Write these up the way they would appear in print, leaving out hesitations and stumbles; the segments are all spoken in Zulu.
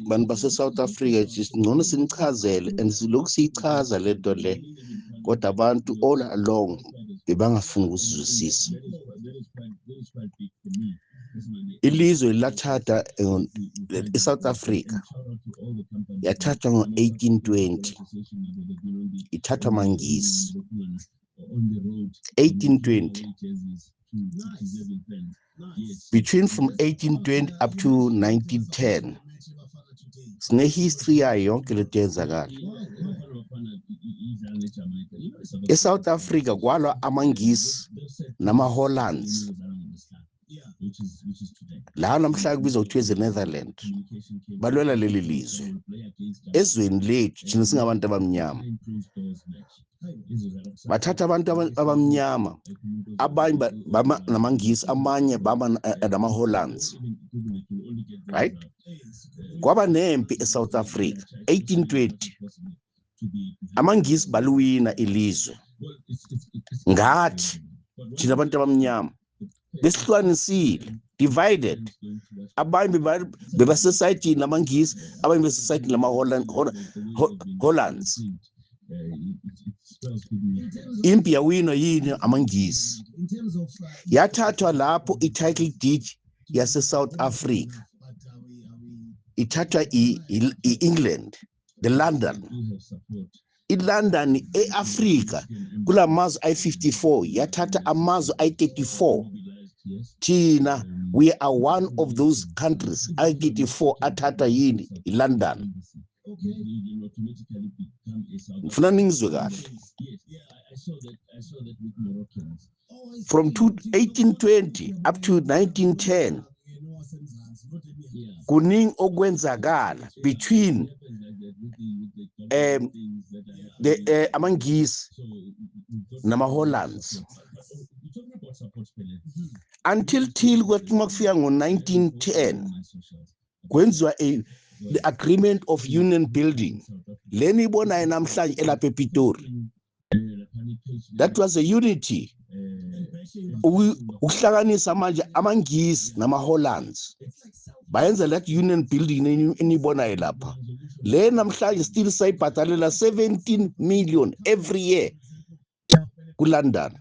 bantu base South Africa ngcono sinichazele and silokhu siyichaza lento le kodwa abantu all along bebangafuni ukuzwisisa. Ilizwe lathatha eSouth Africa yathathwa ngo-1820, ithathwa Mangisi 1820. Between from 1820 up to 1910 sine history yayo yonke lento yenzakala. ESouth Africa kwalwa amangisi nama-Hollands la namhla kubizwa kuthiwa ezeNetherlands, balwela leli lizwe ezweni lethu thina singabantu abamnyama. Bathatha abantu abamnyama, abanye bama namangisi, amanye bama nama-Hollands, right? Kwaba nempi eSouth Africa 1820, amangisi baluwina ilizwe. Ngathi thina abantu abamnyama besihlukanisile, divided. Abanye bebasesayidini namangisi, abanye besesayidini nama-Hollands. Impi yawina yini amangisi, yathathwa lapho i-title deed yase-South Africa ithathwa i-England, the London. ILondon e-Africa kula mazwe ayi-54 yathatha amazwe ayi-34. Thina we are one of those countries ayi-34 athatha yini iLondon. Ngifuna ningizwe kahle. From 1820 up to 1910 kuningi okwenzakala between the amangisi nama-Hollands until kwathi makufika ngo-1910 kwenziwa the agreement of union building leni ibonayo namhlanje elapha ePitori. That was a unity ukuhlanganisa manje amangisi nama-Hollands bayenza that union building enibonayo lapha. Le namhlanje still sayibhadalela 17 million every year kuLondon.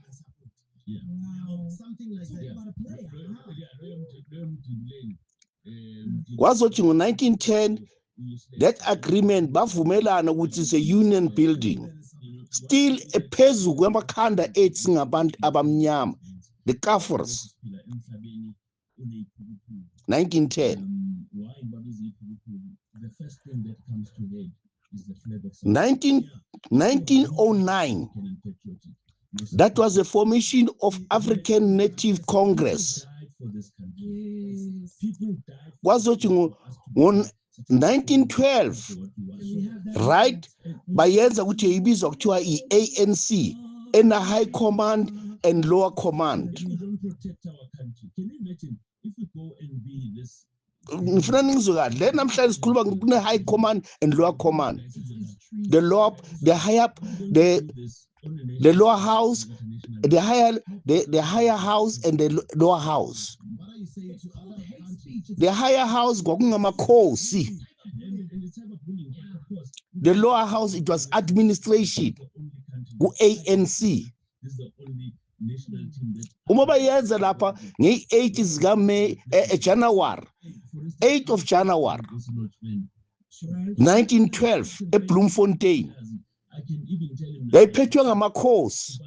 Kwazothi ngo-1910 that agreement bavumelana ukuthi it's a union building still ephezulu kwamakhanda ethu singabantu abamnyama, the Kafirs. 1910 1909 that was the formation of African Native Congress. Kwazothi ngo-1912 right bayenza ukuthi ibizwa kuthiwa i-ANC, ena high command and lower command. Ngifuna ningizwe kahle, le namhlanje sikhuluma kune high command and lower command. The lower house, the higher house and the lower house. The higher house kwakungamakhosi. The lower house it was administration ku-ANC. Uma bayenza lapha nge-8 zikaMeyi January 8 of January 1912 eBloemfontein yayiphethwe ngamakhosi.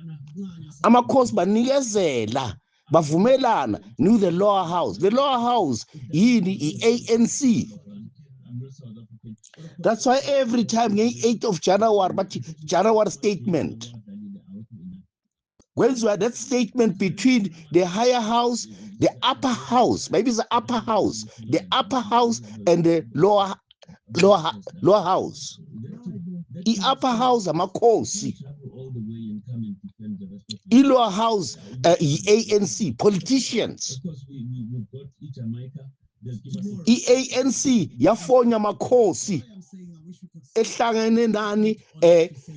Amakhosi banikezela bavumelana ni the lower house. The lower house yini i-ANC. That's why every time nge-8 of January but January statement when's that statement between the higher house, the upper house, maybe it's the upper house, and the lower house. The upper house amakhosi, the lower house ANC politicians. ANC yafonya amakhosi ehlangene nani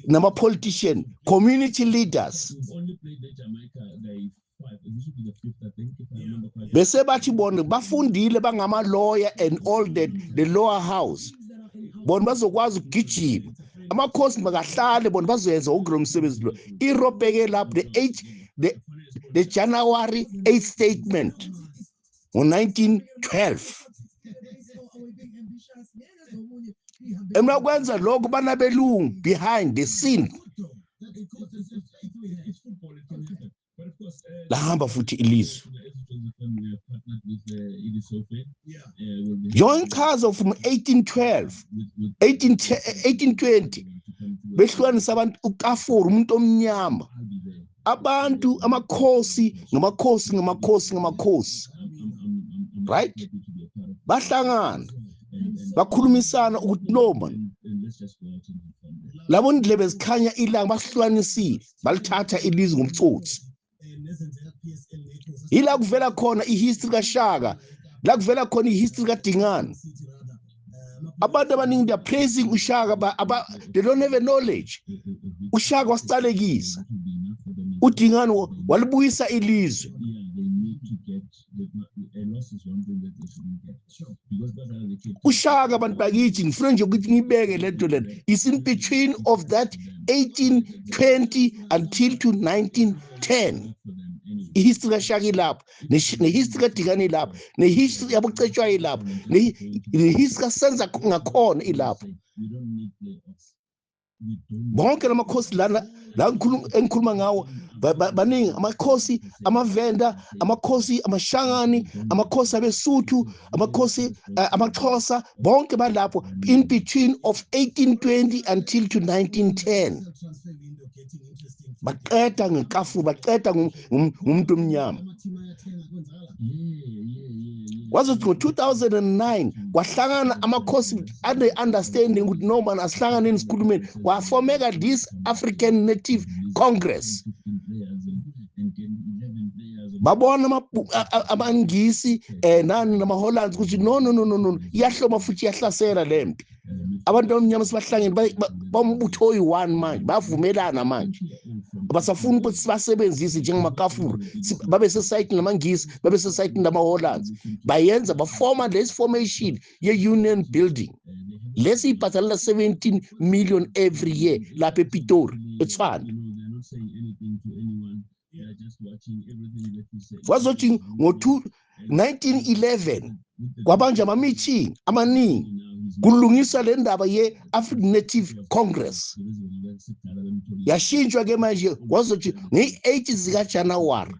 nama politician, community leaders. bese bathi bona bafundile bangama lawyer and all that the lower house bona bazokwazi ukugijima amakhosi makahlale bona bazoyenza ukulo msebenzi lo irobheke lapho the January 8th statement ngo-1912 emna kwenza lokho banabelungu behind the scene lahamba futhi ilizwe John Chazo from 1820 behlukanisa abantu uKafuru umuntu omnyama abantu amakhosi ngamakhosi right bahlangana bakhulumisana ukuthi no man labo ndlebe zikhanya ilanga bahlukanisile balithatha ilizwe ngomtsotsi ila kuvela khona ihistory kaShaka la kuvela khona ihistory kaDingane abantu abaningi they are praising uShaka they don't have a knowledge uShaka wasicalekisa uDingane walibuyisa ilizwe uShaka abantu bakithi ngifuna nje ukuthi ngibeke lento lena is in between of that 1820 until to 1910 ihistory kaShaka ilapho nehistory kaDingane ilapho nehistory yaboCetshwayo ilapho nehistory kaSenza ngakhona ilapho bonke lamakhosi lana la engikhuluma ngawo baningi amakhosi amavenda amakhosi amashangani amakhosi abeSuthu amakhosi amaXhosa bonke balapho in between of 1820 until to 1910 baqeda ngeKafuru baqeda ngumuntu omnyama kwazothi ngo-2009 kwahlangana amakhosi ane understanding ukuthi no man asihlangane esikhulumeni kwafomeka this African Native Congress babona abangisi nani namaHollands ukuthi no iyahloma futhi iyahlasela lempi abantu abamnyama sibahlangene bombutho oyi-1 manje bavumelana manje abasafuna ukuthi sibasebenzise njengamakafuru babe sesayitini namangisi babe sesayitini namaHollands bayenza bafoma lesi formation ye-union building lesi ibhatalela 17 million every year lapha ePitori eTshwane wazothi ngo-1911 kwabanje ama-meeting amaningi kulungiswa le ndaba ye-African Native Congress yashintshwa ke manje wazothi nge-8 zikaJanuwari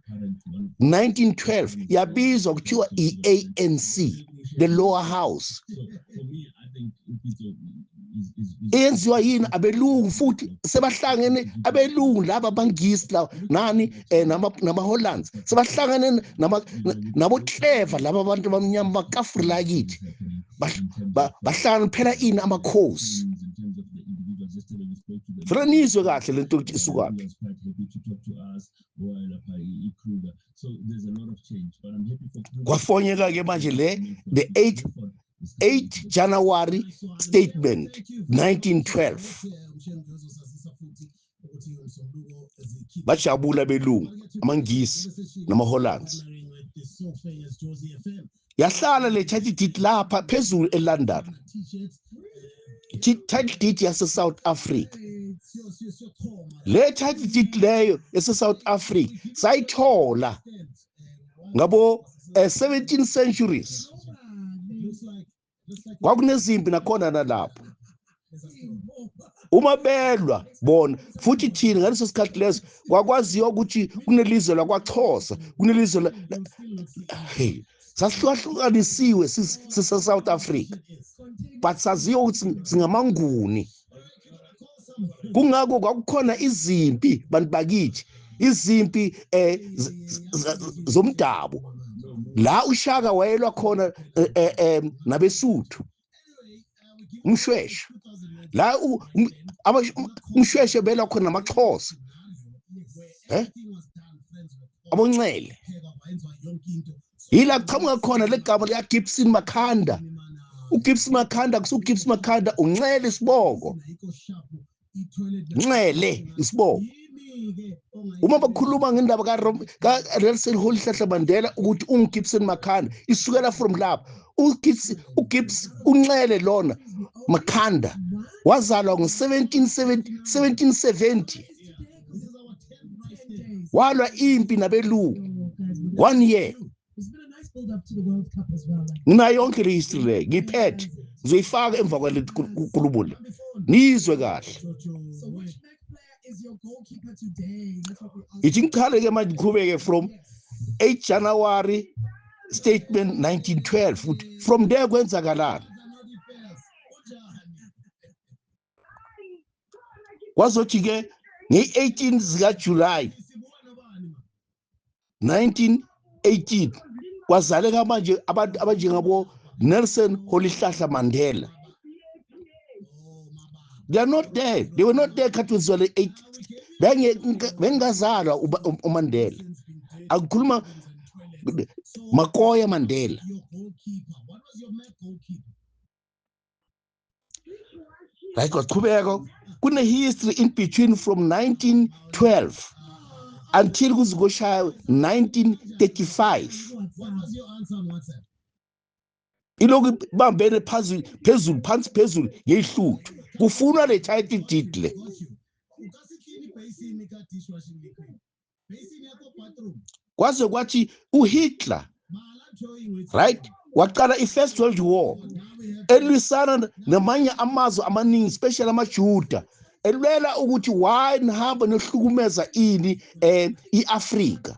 1912 yabizwa kuthiwa i-ANC the lower house eyenziwa yini abelungu futhi sebahlangene abelungu laba bangisi la nani namaHollands sebahlangene nabo-Clever laba abantu abamnyama bakafuru lakithi bahlangana phela ini amakhosi Franizwe kahle lento ukuthi isukaphi kwafonyeka ke manje the 8 January statement 1912 bajabula belungu amangisi namaHollands yahlala le title deed lapha phezulu eLondon title deed yase South Africa le title deed leyo yase South Africa sayithola ngabo 17th centuries kwakunezimpi nakhona nalapho uma belwa bona futhi thina ngaleso sikhathi leso kwakwaziwa ukuthi kunelizwe lakwaXhosa kunelizwe sasihlukanisiwe sise South Africa but saziwa ukuthi singamanguni kungako kwakukhona izimpi bantu bakithi izimpi zomdabu la uShaka wayelwa khona nabeSuthu umshweshwe la umshweshwe belwa khona namaXhosa aboNcele yila kuchamuka khona legama lika Gibson Makhanda uGibson Makhanda kusuGibson Makhanda uNcele Siboko Ncele Isiboko uma bakhuluma ngendaba ka-Nelson Rolihlahla Mandela ukuthi unguGibson Makhanda isukela from lapho uGibs uNxele lona Makhanda wazalwa ngo-1770 walwa impi nabelungu 1 year. Nginayo yonke le history le ngiphethe ngizoyifaka emva kwale nkulumo le nizwe kahle. Ithi ngiqale ke manje ngiqhubeke from 8 January statement 1912 from there kwenzakalani kwazothi ke nge-18 zika July 1918 kwazaleka manje abantu abanjengabo Nelson Rolihlahla Mandela. They are not there. They were not there kathuzwele 8 bengazalwa uMandela. Akukhuluma Makoya Mandela. Right, kwaqhubeka kune history in between from 1912 until kuzoshaya 1935. Iloku bambene phezulu phansi ngehluthu kufunwa le title deed le. Kwaze kwathi uHitler, right, waqala i-First World War elwisana namanye amazwe amaningi especially amaJuda elwela ukuthi why nihamba nohlukumeza ini iAfrika.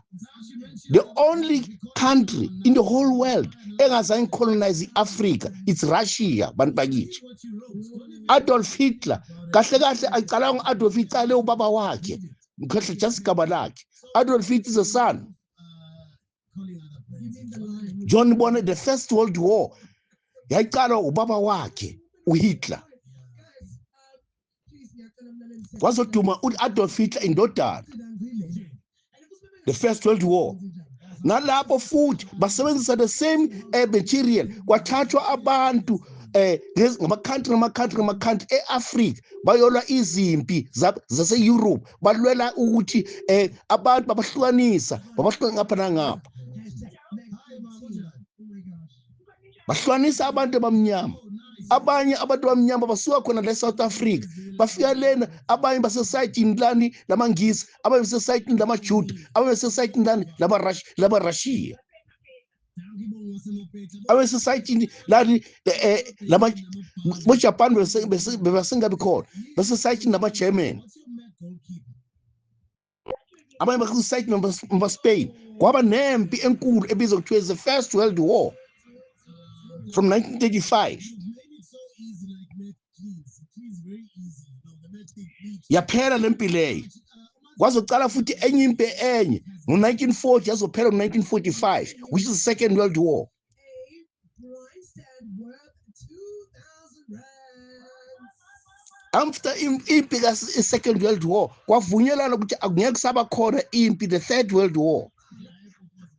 The only country in the whole world engazange colonize iAfrika it's Russia bantu bakithi. Adolf Hitler kahle aqala ngo-Adolf Hitler ubaba wakhe ngikhohle just igama lakhe. Adolf Hitler is a son. John Bonnet, the First World War yaqala ubaba wakhe uHitler. Kwazoduma uAdolf Hitler indodana. The First World War. Nalapho futhi basebenzisa the same material kwathathwa abantu ngama-country e-Afrika bayolwa izimpi zase-Europe balwela ukuthi abantu babahlukanisa ngapha nangapha. Bahlukanisa abantu abamnyama. Abanye abantu abamnyama basuka khona la eSouth Africa bafika lena abanye basesayitini lani lamaNgisi abanye basesayitini lamaJuda abanye basesayitini lani lama-Russia abanye basesayitini lani boJapan bebasengabi khona basesayitini lama-German abanye basesayitini lama-Spain. Kwaba nempi enkulu ebizwa kuthiwa the First World War from 1935. Yaphela lempi leyo kwazocala futhi enye impi enye ngo-1940 yazophela ngo-1945 which is the Second World War. After impi ka-Second World War kwavunyelana ukuthi akungeke kusaba khona impi the Third World War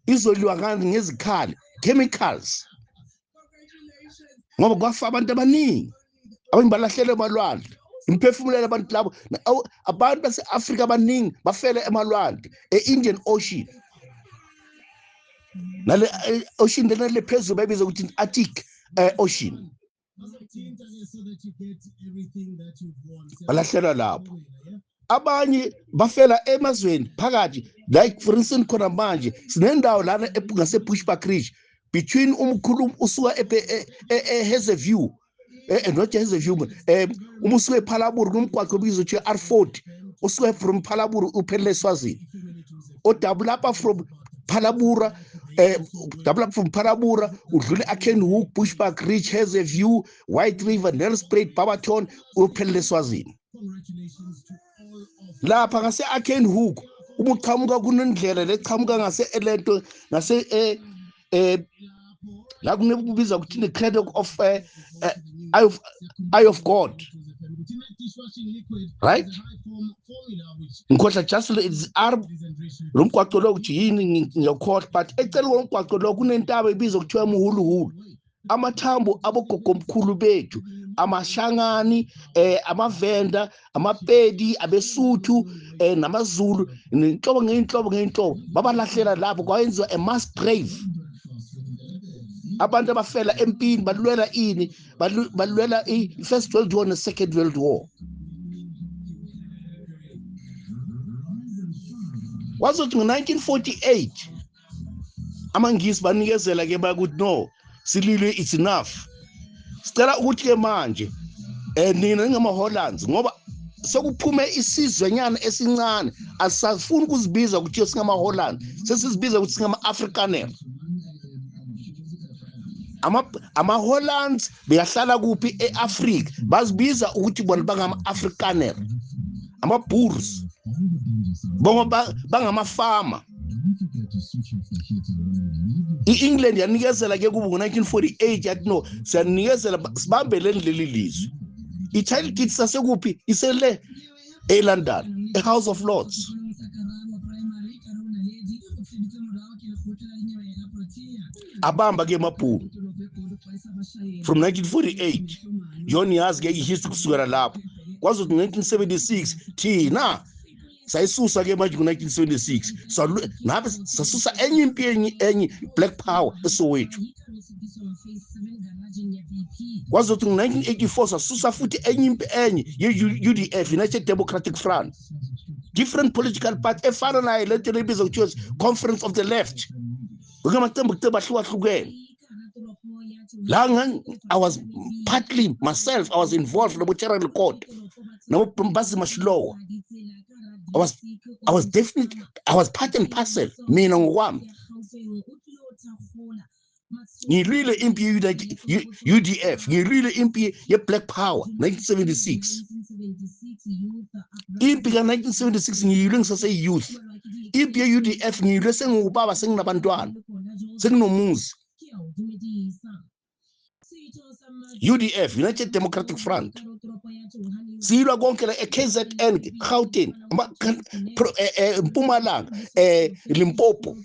izoliwa ngani ngezikhali chemicals ngoba kwafa abantu abaningi abanye balahlele emalwandle imphefumulelo abantu labo abantu base-Afrika abaningi bafele emalwandle e-Indian Ocean nale ocean lena le phezulu bayibiza ukuthi Arctic Ocean balahlela lapho. Abanye bafela emazweni phakathi like for instance khona manje sinendawo lana ngase-Bushbuck Ridge between umkhulu usuka eHazyview not Hazyview uma usuka ePhalaburu kumgwaqo obizwa ukuthi R40 usuka from Phalaburu uphelele eSwazini odouble up from Phalabura udlule Akenhoek, Bushbuck Ridge, Hazyview, White River, Nelspruit, Barberton uphelele eSwazini. Lapha ngase-Akenhoek uma uqhamuka kunendlela leqhamuka ngase-Elento ngase la kunebizwa ukuthi the cradle of Eye of God, right? Ngikhohlwa just it's R lo mgwaqo lo ukuthi yini ngiyakhohlwa but eceleni komgwaqo lo kunentaba ebizwa kuthiwa eMuhuluhulu. Amathambo abogogo omkhulu bethu amashangani, amavenda, amapedi, abesuthu, namaZulu, inhlobo ngeinhlobo, babalahlela lapho kwayenziwa a mass grave. Abantu abafela empini balwela ini? Balwela i-First World War ne-Second World War. Wazothi ngo-1948 amangisi banikezela ke bakuthi no, sililwe, it's enough. Sicela ukuthi ke manje nina ngama-Hollands ngoba sekuphume isizwenyana esincane, asafuni ukuzibiza ukuthi singama-Holland, sesizibiza ukuthi singama-Afrikaner. Ama-Hollands beyahlala kuphi e-Afrika, bazibiza ukuthi bona bangama-Afrikaner, ama-Boers, bonga bangamafama. I-England yanikezela ke kubo ngo-1948 yathi no, siyanikezela sibambeleni leli lizwe. I-title deed sasekuphi? Isele eLondon, e-House of Lords. Abamba ke maBhunu from 1948. John yazi ke ihistory kusukela lapho. Kwazothi 1976 thina sayisusa ke manje ngo-1976 nabe sasusa enye impi enye Black Power eSoweto. Kwazothi ngo-1984 sasusa futhi enye impi enye ye-UDF, United Democratic Front, different political party efana naye lento lebiza kuthiwa Conference of the Left. Ngokamacembu ahlukahlukene. I was partly myself, I was involved in the Cherry Court. Now Mbazi Mashilowa. I was definitely, I was part and parcel. Mina ngokwami ngilwile impi ye-UDF, ngilwile impi ye-Black Power 1976. Impi ka-1976 ngiyilwe ngisase-youth. Impi ye-UDF ngiyilwe sengubaba, senginabantwana, senginomuzi. UDF, United Democratic Front, siyilwa konke la e-KZN, Gauteng, Mpumalanga, Limpopo.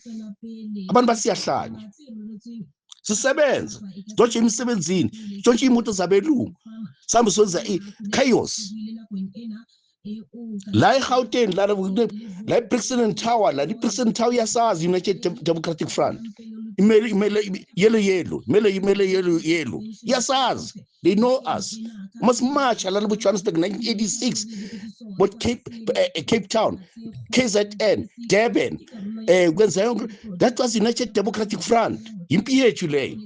Abantu basiyahlanya, sisebenza, sidotshe emsebenzini, sidotshe imoto zabelungu, sihambe senza i-chaos. La eGauteng, la eBrixton Tower, la iBrixton Tower yasazi United Democratic Front. Imele yellow. Yasazi, they know us. Must march a little bit Johannesburg 1986, but Cape Town, KZN, Durban, that was United Democratic Front. Impi yethu leyo.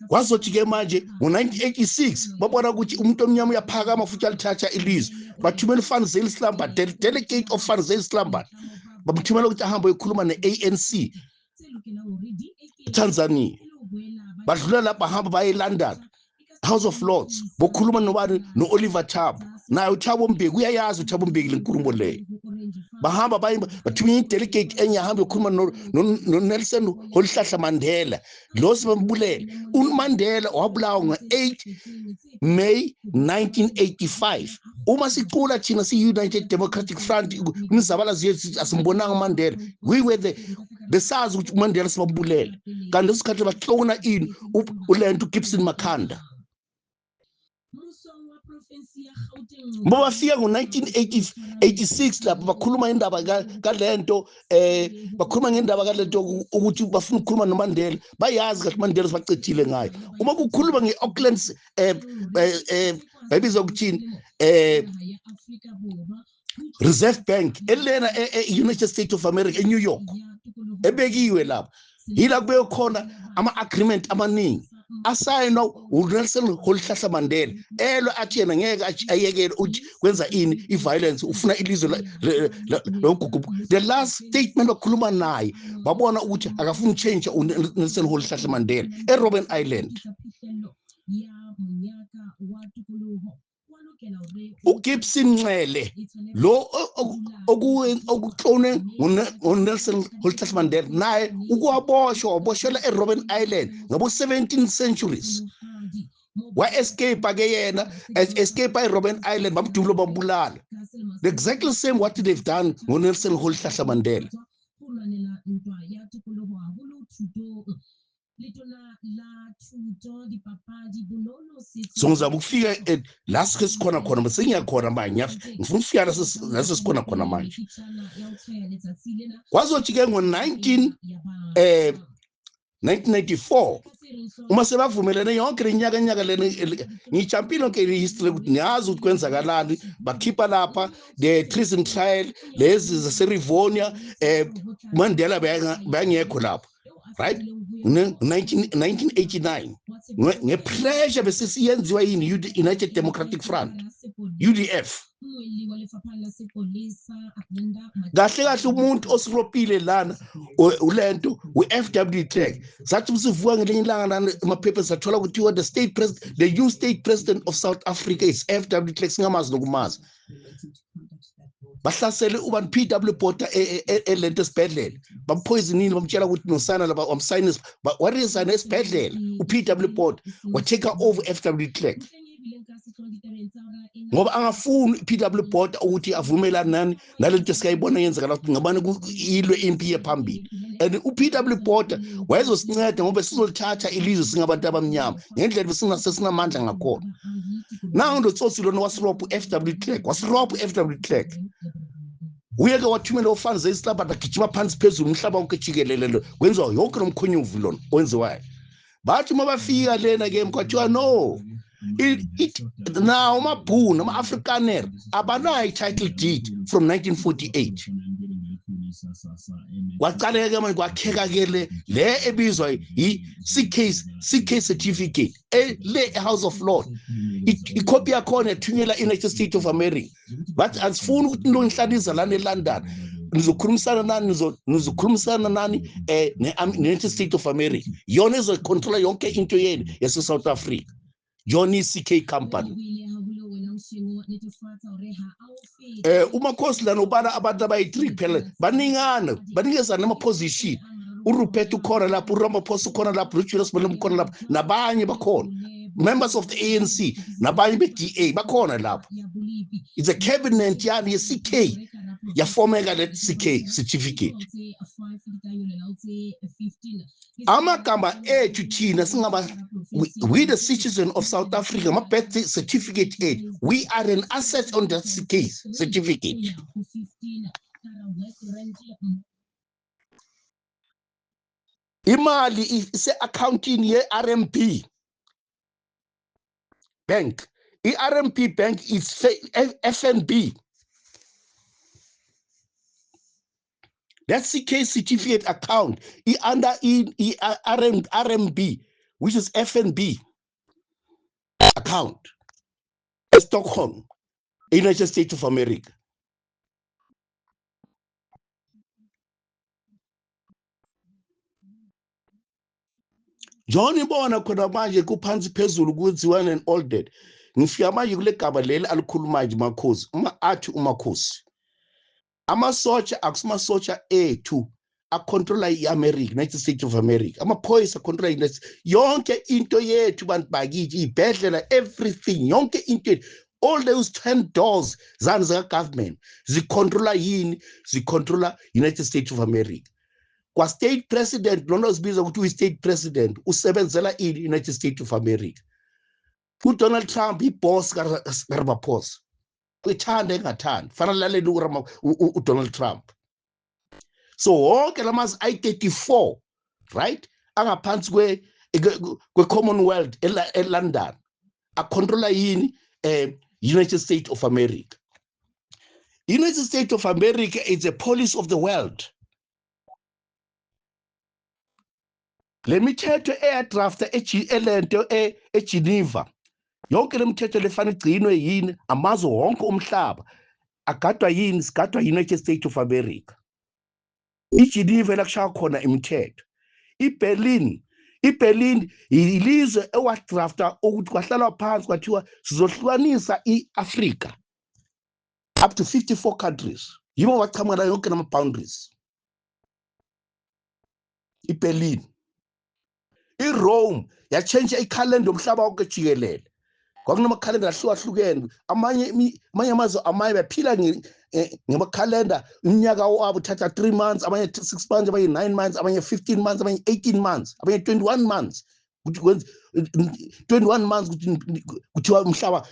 Kwazothi ke manje ngo-1986 babona ukuthi umuntu omnyama uyaphakama futhi alithatha ilizwe, bathumela uFan Zille-Slambard, delegate of Van Zyl-Slabbert, bamthumela ukuthi ahambe ekhuluma ne-ANC Tanzania. Badlula lapha bahamba baye eLondon, House of Lords, bokhuluma nobani, no-Oliver Tambo. Naye uThabo Mbeki uyayazi uThabo Mbeki lenkulumo leyo. Bahamba bathumela i-delegate enye ahambe ekhuluma no-Nelson Rolihlahla Mandela. Lo sibambulele. UMandela wabulawa ngo-8 May 1985. Uma sicula thina si-United Democratic Front, imizabalazo yethu asimbonanga uMandela. We were besazi ukuthi uMandela sibambulele. Kanti lesikhathi bahlona ini uLento Gibson Makhanda. Bafika ngo-1986 lapho bakhuluma indaba kalento, bakhuluma ngendaba kalento ukuthi bafuna ukukhuluma noMandela, bayazi kahle uMandela sibacethile ngayo. Uma kukhuluma nge-Auckland bayibiza ukuthini Reserve Bank elena e-United States of America eNew York ebekiwe lapho, yila kube khona ama-agreement amaningi asayinwa uNelson Rolihlahla Mandela. Elo athi yena ngeke ayekele uthi kwenza ini i-violence, ufuna ilizwe logugugu. The last statement wakhuluma naye babona ukuthi akafuni change uNelson Rolihlahla Mandela eRobben Island. uGibson Ncele lo okuhlone nguNelson Rolihlahla Mandela naye waboshelwa eRobben Island ngabo 17th centuries. Wa-escape ke yena, escape eRobben Island, bamdubula bambulala. Exactly same what they've done nguNelson Rolihlahla Mandela. so ngizaba ukufika la sikhona khona besengiyakhona manje ngifuna ukufika la sikhona khona manje kwazothi ke ngo-1994 uma sebavumelene yonke lenyaka lena ngiyijampile yonke history ukuthi ngiyazi ukuthi kwenzakalani bakhipha lapha the treason trial lezi zaserivonia Mandela bengekho lapha right 1989 ngepressure besisiyenziwa yini United Democratic Front UDF kahle umuntu osiropile lana ulento uFW de Klerk sathi sivuka ngelinye ilanga lana amaphepha sathola ukuthi the new state president of South Africa is FW de Klerk singamazi nokumazi bahlasele ubani PW Botha elento esibhedlela bampoisonini bamtshela ukuthi nosana laba wamsign warisana esibhedlela uPW Botha watake over FW de Klerk ngoba angafuni PW Botha ukuthi avumelane nani nalento sikayibona yenzeka ukuthi ngabani kuyilwe impi yephambili and uPW Botha wayezosinceda ngoba sizolithatha ilizwe singabantu abamnyama ngendlela besingasesinamandla ngakhona nawo ndotsotsi lona wasirop FW de Klerk wasirop FW de Klerk uyeke wathumela ofanze isilaba bagijima phansi phezulu umhlaba wonke jikelele kwenziwa yonke nomkhonyuvu lona wenziwayo bathi mabafika lena ke kwathiwa no now amabhunu ama-Afrikaner abanayo i-title deed from 1948 kwaqaleke manje kwakheka-ke le ebizwa i-CK certificate le House of Lords ikopi yakhona yathunyelwa United States of America but asifuni ukuthi nilongihlaliza lana eLondon nizokhulumisana nani ne-United States of America yona izocontrola yonke into yenu yase-South Africa yona i-CK company umakhosi lana ubala abantu abayi-3 phela banikezana ama-position uRupert ukhona lapho uRamaphosa ukhona lapho uJulius Malema ukhona lapho nabanye bakhona members of the ANC nabanye be-DA bakhona lapho it's a cabinet yani ye-CK yafomeka le CK certificate amagama ethu thina singaba we the citizen of South Africa my birth certificate aid we are an asset on that CK certificate imali ise-accounting ye-RMB bank i-RMB bank is FNB that CK certificate account under RMB which is FNB account Stockholm United States of America John ibona khona manje kuphansi phezulu kwenziwa and all that ngifika manje kule gaba leli alikhuluma nje makhosi umakhosi amasotsha akusimasotsha ethu acontrola i-America United States of America amaphoyisa acontrola yonke into yethu bantu bakithi ibhedlela everything yonke into all those 10 doors zani zika-government zicontrola yini zicontrola United States of America kwa state president lona uzibiza ukuthi uyi-state president usebenzela ini United States of America uDonald Trump iboss kaRamaphosa uyithanda engathandi fanele laleli uDonald Trump so wonke lamazi i-34 right angaphansi kwe-Commonwealth eLondon acontrola yini United States of America United States of America is a police of the world lemithetho eyadrafta elento eGeneva yonke lemithetho lefana igcinwe yini amazwe wonke umhlaba agadwa yini sigadwa United States of America iGeneva lakushaya khona imithetho iBerlin ilizwe ewadrafta ukuthi kwahlalwa phansi kwathiwa sizohlukanisa iAfrica up to 54 countries yibo wachamela yonke nama-boundaries iBerlin iRome yachange ikhalenda omhlaba wonke jikelele kwakunamakhalenda ahlukahlukene amanye amazwe amaye baphila ngamakhalenda iminyaka wabo uthatha 3 months, abanye 6 months, abanye 9 months, abanye 15 months, abanye 18 months, abanye 21 months. 21 months kuthiwa umhlaba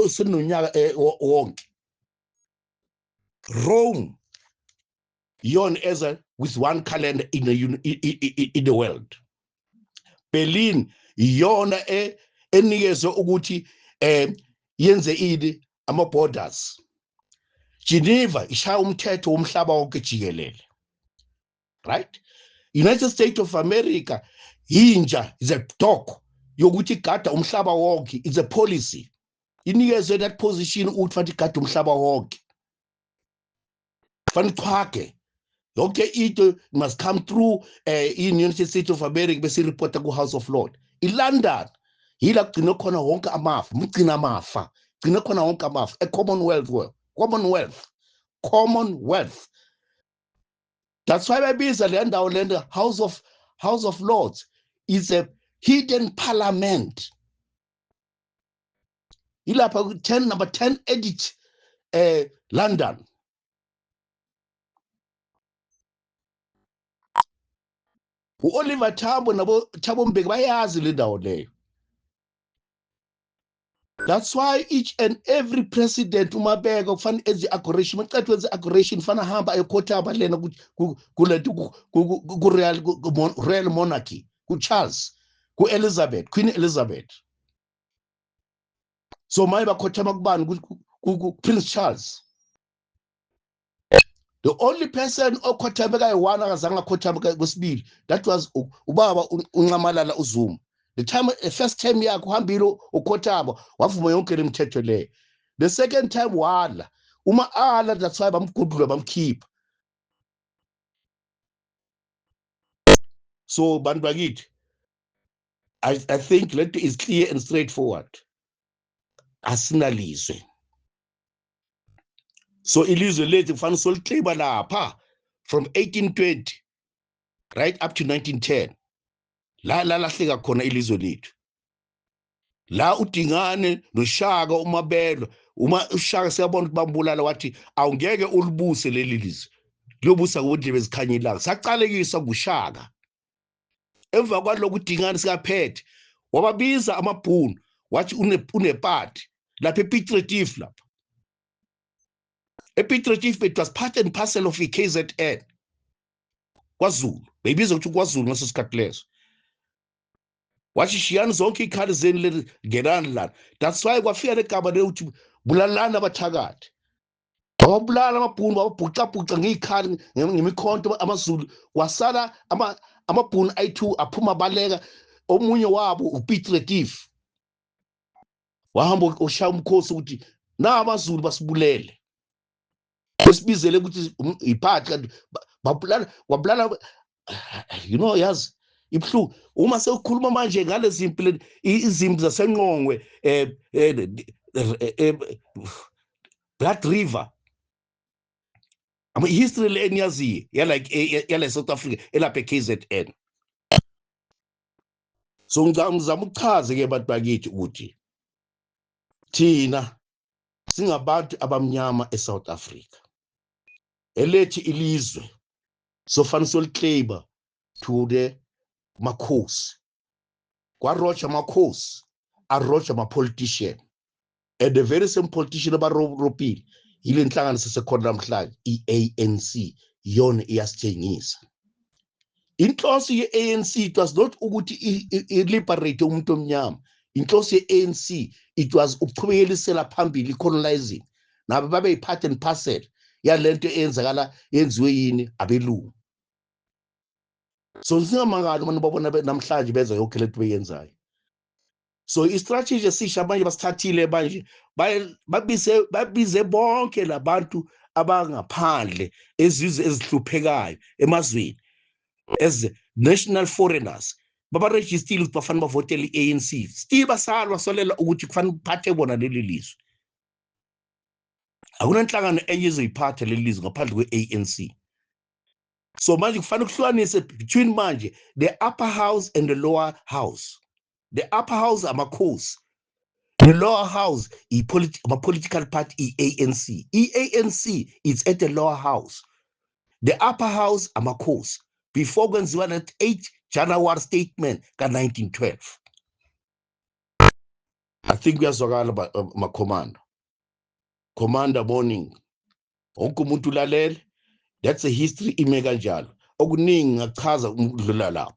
senonyaka wonke. Rome yon as with one calendar in the world. Berlin yona enikezwe ukuthi yenze ini ama borders. Geneva ishaya umthetho womhlaba wonke jikelele. Right? United States of America inja is a dog yokuthi gada umhlaba wonke, is a policy. Inikezwe that position ukuthi fanele gada umhlaba wonke. Fanele chwake yonke into must come through in United States of America bese reporta ku House of Lords. ILondon yila gcina khona wonke amafa, mgcina amafa, gcina khona wonke amafa, a Commonwealth. That's why babiza le ndawo le House of Lords is a hidden parliament. Ilapha number 10 edit London. Oliver Tambo nabo Thabo Mbeki bayazi le ndawo leyo. That's why each and every president umabeka ufana ezi accuracy maqedwe ezi accuracy fana hamba ekhotaba lena ku Royal Monarchy ku Charles ku Elizabeth, Queen Elizabeth. So maye bakhothama kubani ku Prince Charles. The only person okhothame kayi-1 akazange akhothame kwesibili, that was ubaba uNcamalala uZuma. The first time yakhe uhambile ukhothaba wavuma yonke lemithetho leyo. The second time wala uma ala, that's why bamgudlula bamkhipha. So bantu bakithi, I think let is clear and straightforward. Asinalizwe. So ilizwe lethu kufanele soliclaiba lapha from 1820 right up to 1910. La lahleka khona ilizwe lethu. La uDingane noShaka uMabelo, uma uShaka siyabona ukuthi bambulala wathi awungeke ulibuse leli lizwe. Liyobusa ngondlebe ezikhanyilanga. Saqalekiswa nguShaka. Emva kwalokho uDingane sikaphethe wababiza amabhunu wathi unepati lapha ePiet Retief lapha. ePiet Retief it was part and parcel of KZN. KwaZulu. Beyibiza ukuthi KwaZulu ngaso sikhathi leso. Wathi shiyani zonke ikhali zeni le ngenani lana. That's why kwafika legama lokuthi bulalana abathakathi. Wabulala amabhunu wabhuca ngezikhali ngemikhonto amaZulu wasala amabhunu ayi2 aphuma baleka. Omunye wabo uPiet Retief wahamba ushaya umkhosi ukuthi na amaZulu basibulele. Besibizele ukuthi iphathi kanti wabulala you know yazi ibhlu uma sekukhuluma manje ngale zimpilo izimpi zaseNgqongwe Blood River ama history le eniyaziyo yala South Africa elapha KZN. So ngizama ukuchaza ke abantu bakithi ukuthi thina singabantu abamnyama eSouth Africa elethi ilizwe sofana soliclaiba to the makhosi kwaRoger Makhosi aRoger ma-politician and the very same politician abaropile yile nhlangano sesekhona namhlanje iANC yona iyasithengisa. Inhloso ye-ANC it was not ukuthi liberate umuntu omnyama. Inhloso ye-ANC it was ukuqhubekela phambili colonizing nabo babe yi-part and parcel yalento eyenzakala yenziwe yini abelungu. So singamangala uma babona namhlanje benza yonke lento beyenzayo. So istrategy esisha abanye basithathile manje babize bonke labantu abangaphandle ezizwe ezihluphekayo emazweni as national foreigners babarejistile ukuthi bafanele bavotele iANC. Still basalwa solela ukuthi kufanele uphathe bona leli lizwe. Akunanhlangano enye ezoyiphatha leli lizwe ngaphandle kweANC. So manje kufanele kuhlukanise between manje the upper house and the lower house. The upper house amakhosi The lower house, political party, ANC. ANC is at the lower house. The upper house, amakhosi. Before kwenziwa that 8 January statement ka-1912. I think kuyazwakala makhomanda. Commander morning. Wonke umuntu ulalele. That's a history ime kanjalo. Okuningi ngachaza ukudlula lapho.